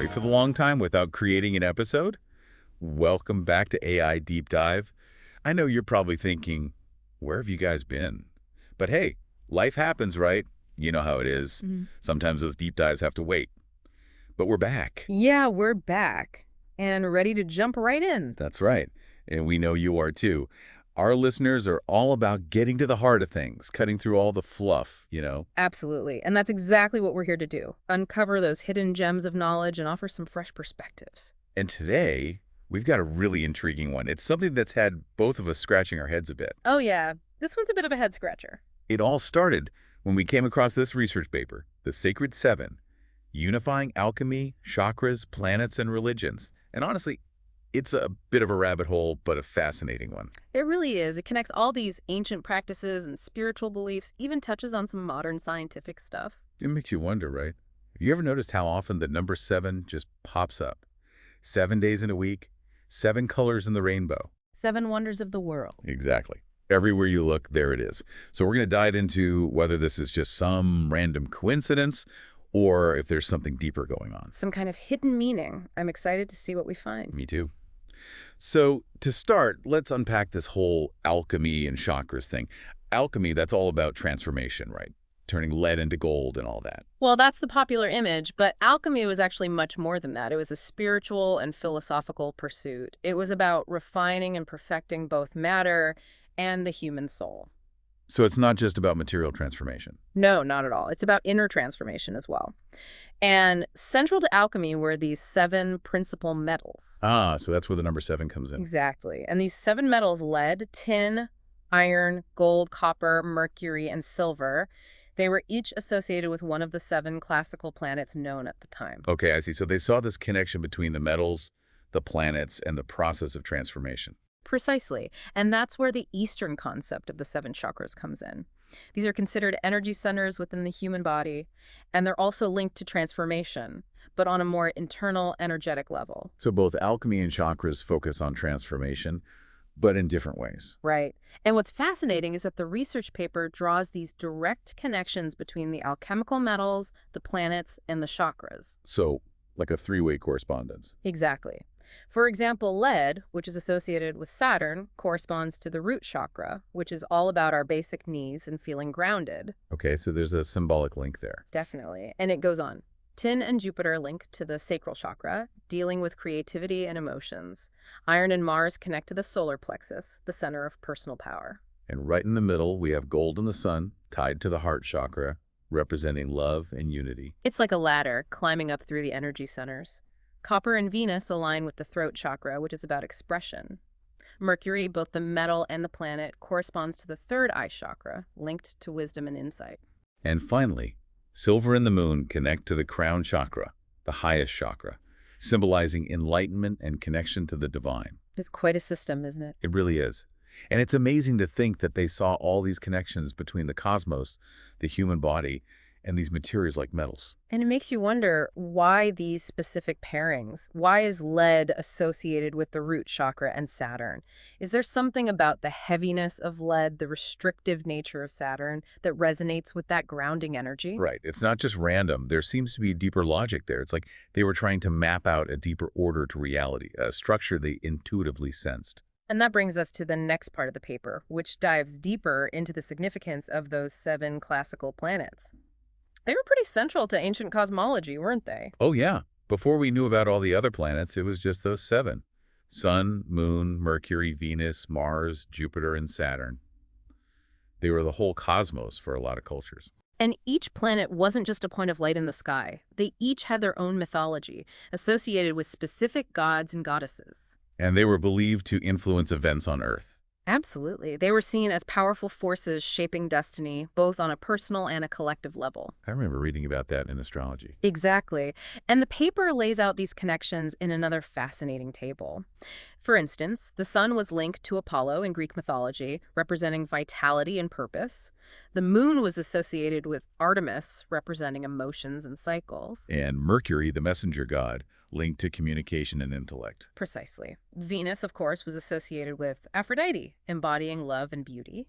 Sorry for the long time without creating an episode. Welcome back to AI Deep Dive. I know you're probably thinking, where have you guys been? But hey, life happens, right? You know how it is. Mhm. Sometimes those deep dives have to wait. But we're back. Yeah, we're back and ready to jump right in. That's right. And we know you are too. Our listeners are all about getting to the heart of things, cutting through all the fluff. Absolutely. And that's exactly what we're here to do. Uncover those hidden gems of knowledge and offer some fresh perspectives. And today, we've got a really intriguing one. It's something that's had both of us scratching our heads a bit. Oh, yeah. This one's a bit of a head scratcher. It all started when we came across this research paper, The Sacred Seven, Unifying Alchemy, Chakras, Planets, and Religions. And honestly, it's a bit of a rabbit hole, but a fascinating one. It really is. It connects all these ancient practices and spiritual beliefs, even touches on some modern scientific stuff. It makes you wonder, right? Have you ever noticed how often the number 7 just pops up? 7 days in a week, 7 colors in the rainbow. 7 wonders of the world. Exactly. Everywhere you look, there it is. So we're going to dive into whether this is just some random coincidence or if there's something deeper going on. Some kind of hidden meaning. I'm excited to see what we find. Me too. So to start, let's unpack this whole alchemy and chakras thing. Alchemy, that's all about transformation, right? Turning lead into gold and all that. Well, that's the popular image, but alchemy was actually much more than that. It was a spiritual and philosophical pursuit. It was about refining and perfecting both matter and the human soul. So it's not just about material transformation. No, not at all. It's about inner transformation as well. And central to alchemy were these 7 principal metals. Ah, so that's where the number 7 comes in. Exactly. And these 7 metals: lead, tin, iron, gold, copper, mercury, and silver. They were each associated with one of the 7 classical planets known at the time. Okay, I see. So they saw this connection between the metals, the planets, and the process of transformation. Precisely. And that's where the Eastern concept of the 7 chakras comes in. These are considered energy centers within the human body, and they're also linked to transformation, but on a more internal, energetic level. So both alchemy and chakras focus on transformation, but in different ways. Right. And what's fascinating is that the research paper draws these direct connections between the alchemical metals, the planets, and the chakras. So like a three-way correspondence. Exactly. For example, lead, which is associated with Saturn, corresponds to the root chakra, which is all about our basic needs and feeling grounded. Okay, so there's a symbolic link there. Definitely. And it goes on. Tin and Jupiter link to the sacral chakra, dealing with creativity and emotions. Iron and Mars connect to the solar plexus, the center of personal power. And right in the middle, we have gold and the sun, tied to the heart chakra, representing love and unity. It's like a ladder climbing up through the energy centers. Copper and Venus align with the throat chakra, which is about expression. Mercury, both the metal and the planet, corresponds to the third eye chakra, linked to wisdom and insight. And finally, silver and the moon connect to the crown chakra, the highest chakra, symbolizing enlightenment and connection to the divine. It's quite a system, isn't it? It really is. And it's amazing to think that they saw all these connections between the cosmos, the human body, and these materials like metals. And it makes you wonder why these specific pairings. Why is lead associated with the root chakra and Saturn? Is there something about the heaviness of lead, the restrictive nature of Saturn, that resonates with that grounding energy? Right. It's not just random. There seems to be deeper logic there. It's like they were trying to map out a deeper order to reality, a structure they intuitively sensed. And that brings us to the next part of the paper, which dives deeper into the significance of those 7 classical planets. They were pretty central to ancient cosmology, weren't they? Oh, yeah. Before we knew about all the other planets, it was just those 7. Sun, Moon, Mercury, Venus, Mars, Jupiter, and Saturn. They were the whole cosmos for a lot of cultures. And each planet wasn't just a point of light in the sky. They each had their own mythology, associated with specific gods and goddesses. And they were believed to influence events on Earth. Absolutely. They were seen as powerful forces shaping destiny, both on a personal and a collective level. I remember reading about that in Astrology. Exactly. And the paper lays out these connections in another fascinating table. For instance, the sun was linked to Apollo in Greek mythology, representing vitality and purpose. The moon was associated with Artemis, representing emotions and cycles. And Mercury, the messenger god, linked to communication and intellect. Precisely. Venus, of course, was associated with Aphrodite, embodying love and beauty.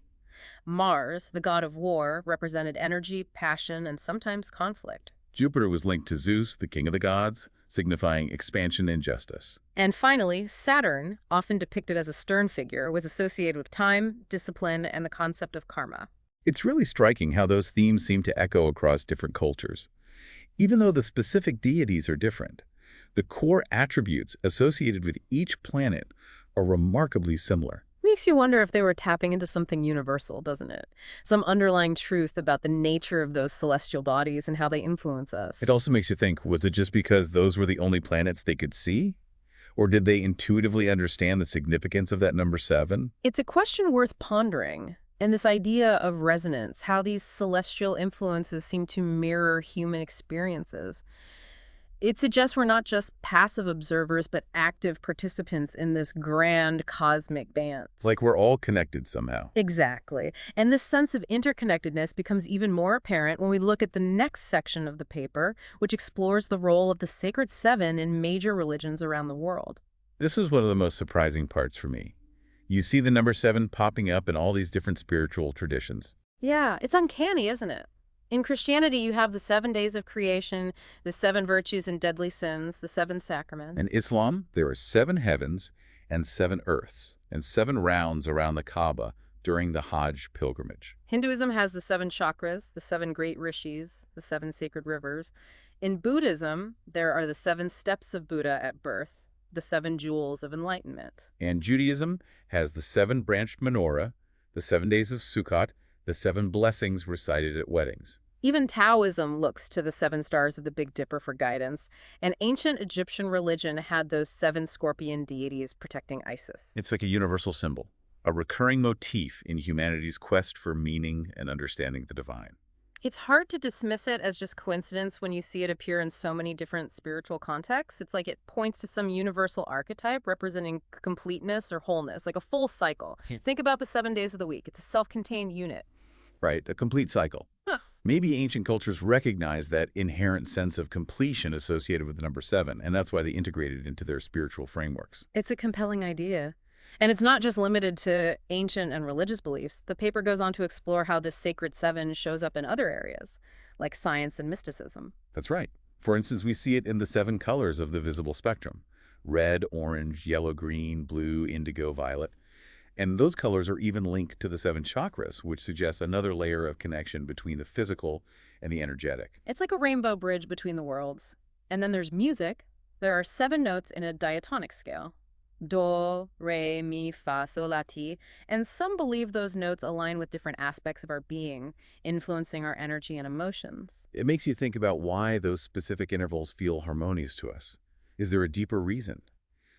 Mars, the god of war, represented energy, passion, and sometimes conflict. Jupiter was linked to Zeus, the king of the gods, signifying expansion and justice. And finally, Saturn, often depicted as a stern figure, was associated with time, discipline, and the concept of karma. It's really striking how those themes seem to echo across different cultures. Even though the specific deities are different, the core attributes associated with each planet are remarkably similar. Makes you wonder if they were tapping into something universal, doesn't it? Some underlying truth about the nature of those celestial bodies and how they influence It us. also makes you think, was it just because those were the only planets they could see? Or did they intuitively understand the significance of that number 7? It's a question worth pondering. And this idea of resonance, how these celestial influences seem to mirror human experiences. It suggests we're not just passive observers, but active participants in this grand cosmic dance. Like we're all connected somehow. Exactly. And this sense of interconnectedness becomes even more apparent when we look at the next section of the paper, which explores the role of the Sacred Seven in major religions around the world. This is one of the most surprising parts for me. You see the number 7 popping up in all these different spiritual traditions. Yeah, it's uncanny, isn't it? In Christianity, you have the 7 days of creation, the 7 virtues and deadly sins, the 7 sacraments. In Islam, there are 7 heavens and 7 earths, and 7 rounds around the Kaaba during the Hajj pilgrimage. Hinduism has the 7 chakras, the 7 great rishis, the 7 sacred rivers. In Buddhism, there are the 7 steps of Buddha at birth, the 7 jewels of enlightenment. And Judaism has the 7-branched menorah, the 7 days of Sukkot, the 7 blessings recited at weddings. Even Taoism looks to the 7 stars of the Big Dipper for guidance, and ancient Egyptian religion had those 7 scorpion deities protecting Isis. It's like a universal symbol, a recurring motif in humanity's quest for meaning and understanding the divine. It's hard to dismiss it as just coincidence when you see it appear in so many different spiritual contexts. It's like it points to some universal archetype representing completeness or wholeness, like a full cycle. Think about the 7 days of the week. It's a self-contained unit. Right, a complete cycle. Huh. Maybe ancient cultures recognized that inherent sense of completion associated with the number 7, and that's why they integrated it into their spiritual frameworks. It's a compelling idea. And it's not just limited to ancient and religious beliefs. The paper goes on to explore how this sacred 7 shows up in other areas, like science and mysticism. That's right. For instance, we see it in the 7 colors of the visible spectrum: red, orange, yellow, green, blue, indigo, violet. And those colors are even linked to the 7 chakras, which suggests another layer of connection between the physical and the energetic. It's like a rainbow bridge between the worlds. And then there's music. There are 7 notes in a diatonic scale: do, re, mi, fa, sol, la, ti. And some believe those notes align with different aspects of our being, influencing our energy and emotions. It makes you think about why those specific intervals feel harmonious to us. Is there a deeper reason?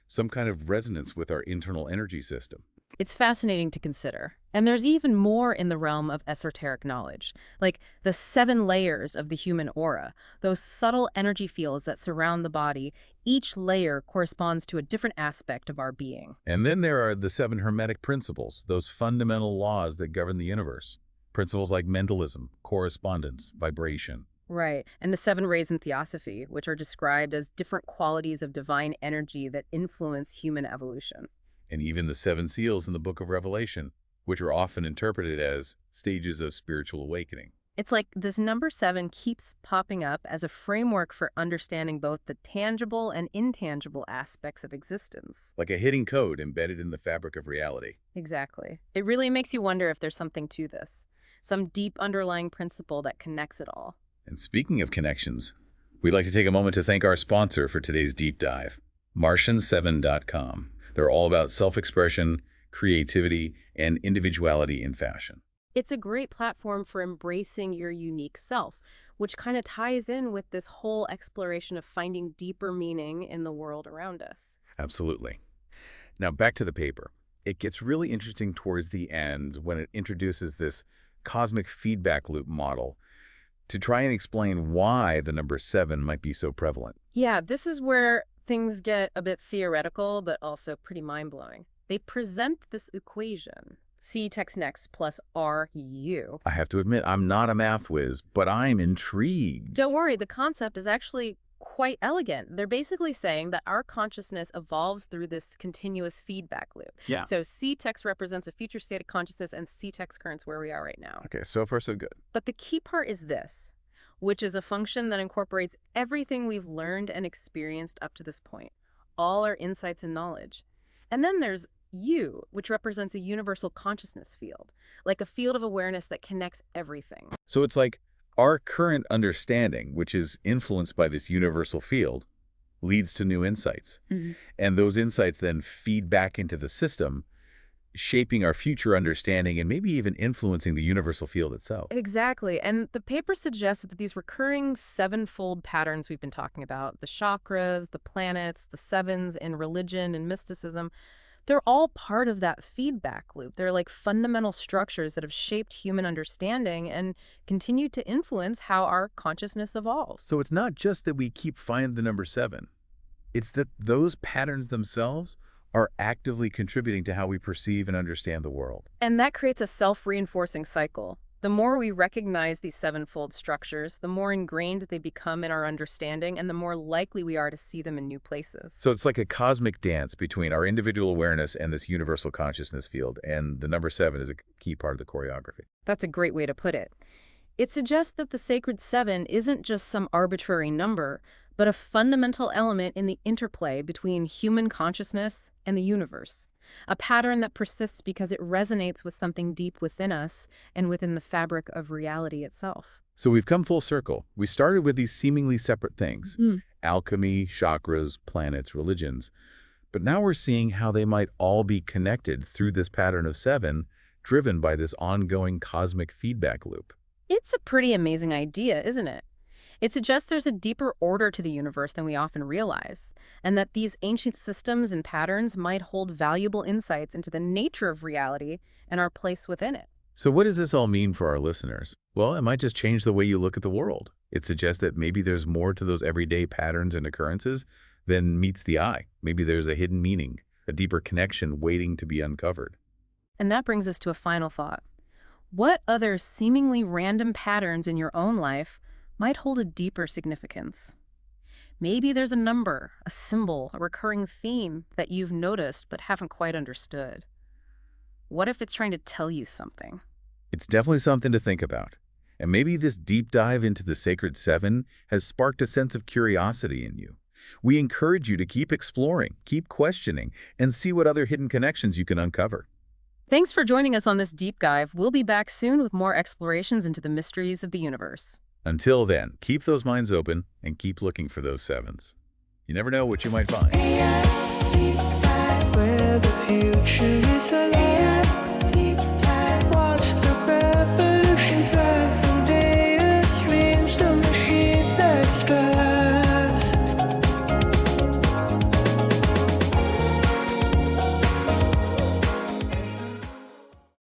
Some kind of resonance with our internal energy system? It's fascinating to consider. And there's even more in the realm of esoteric knowledge, like the 7 layers of the human aura, those subtle energy fields that surround the body. Each layer corresponds to a different aspect of our being. And then there are the 7 hermetic principles, those fundamental laws that govern the universe. Principles like mentalism, correspondence, vibration. Right. And the 7 rays in theosophy, which are described as different qualities of divine energy that influence human evolution. And even the 7 seals in the Book of Revelation, which are often interpreted as stages of spiritual awakening. It's like this number 7 keeps popping up as a framework for understanding both the tangible and intangible aspects of existence. Like a hidden code embedded in the fabric of reality. Exactly. It really makes you wonder if there's something to this, some deep underlying principle that connects it all. And speaking of connections, we'd like to take a moment to thank our sponsor for today's deep dive, Martian7.com. They're all about self-expression, creativity, and individuality in fashion. It's a great platform for embracing your unique self, which kind of ties in with this whole exploration of finding deeper meaning in the world around us. Absolutely. Now back to the paper. It gets really interesting towards the end when it introduces this cosmic feedback loop model to try and explain why the number 7 might be so prevalent. Yeah, this is where things get a bit theoretical, but also pretty mind-blowing. They present this equation: C text next plus RU. I have to admit, I'm not a math whiz, but I'm intrigued. Don't worry, the concept is actually quite elegant. They're basically saying that our consciousness evolves through this continuous feedback loop. Yeah. So C text represents a future state of consciousness, and C text current's where we are right now. Okay, so far so good. But the key part is this. which is a function that incorporates everything we've learned and experienced up to this point, all our insights and knowledge. And then there's U, which represents a universal consciousness field, like a field of awareness that connects everything. So it's like our current understanding, which is influenced by this universal field, leads to new insights. And those insights then feed back into the system, shaping our future understanding and maybe even influencing the universal field itself. Exactly. And the paper suggests that these recurring sevenfold patterns we've been talking about, the chakras, the planets, the sevens in religion and mysticism, they're all part of that feedback loop. They're like fundamental structures that have shaped human understanding and continue to influence how our consciousness evolves. So it's not just that we keep finding the number 7. It's that those patterns themselves are actively contributing to how we perceive and understand the world. And that creates a self-reinforcing cycle. The more we recognize these sevenfold structures, the more ingrained they become in our understanding and the more likely we are to see them in new places. So it's like a cosmic dance between our individual awareness and this universal consciousness field, and the number 7 is a key part of the choreography. That's a great way to put it. It suggests that the sacred 7 isn't just some arbitrary number, but a fundamental element in the interplay between human consciousness and the universe. A pattern that persists because it resonates with something deep within us and within the fabric of reality itself. So we've come full circle. We started with these seemingly separate things, alchemy, chakras, planets, religions. But now we're seeing how they might all be connected through this pattern of 7, driven by this ongoing cosmic feedback loop. It's a pretty amazing idea, isn't it? It suggests there's a deeper order to the universe than we often realize, and that these ancient systems and patterns might hold valuable insights into the nature of reality and our place within it. So what does this all mean for our listeners? Well, it might just change the way you look at the world. It suggests that maybe there's more to those everyday patterns and occurrences than meets the eye. Maybe there's a hidden meaning, a deeper connection waiting to be uncovered. And that brings us to a final thought. What other seemingly random patterns in your own life might hold a deeper significance? Maybe there's a number, a symbol, a recurring theme that you've noticed but haven't quite understood. What if it's trying to tell you something? It's definitely something to think about. And maybe this deep dive into the sacred 7 has sparked a sense of curiosity in you. We encourage you to keep exploring, keep questioning, and see what other hidden connections you can uncover. Thanks for joining us on this deep dive. We'll be back soon with more explorations into the mysteries of the universe. Until then, keep those minds open and keep looking for those 7s. You never know what you might find. Where the future is alive.